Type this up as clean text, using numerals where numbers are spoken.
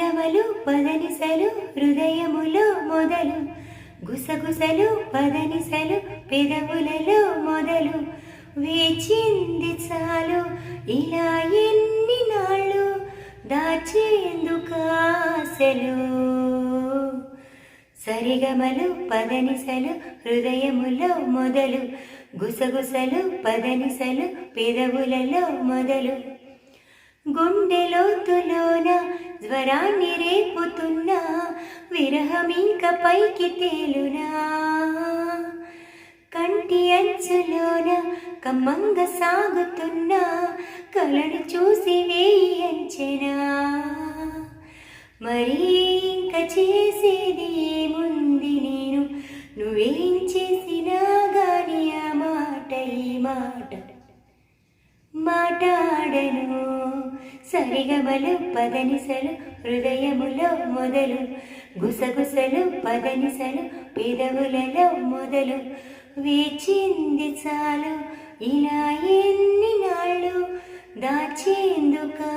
సరిగమలు పదనిసలు హృదయములో మొదలు, గుసగుసలు పదనిసలు పెదవులలో మొదలు, వేచింది చాలు ఇలా ఎన్ని నాళ్ళు దాచేందుకాసలు. సరిగమలు పదనిసలు హృదయములో మొదలు, గుసగుసలు పదనిసలు పెదవులలో మొదలు, గుండెలోతులోన జ్వరాన్ని రేపుతున్నా విరహమింక పైకి తేలునా, కంటి అంచులోన కమ్మంగ సాగుతున్నా కలను చూసి వేయి అంచెనా. మరి ఇంక చేసేది ఏముంది నేను, నువ్వేం చేసినా గాని ఆ మాట ఈ మాట మాటాడను. సరిగమలు పదనిసలు హృదయములో మొదలు, గుసగుసలు పదనిసలు పెదవులలో మొదలు, వేచింది చాలు ఇలా ఎన్ని నాళ్ళు దాచేందుకాసలు.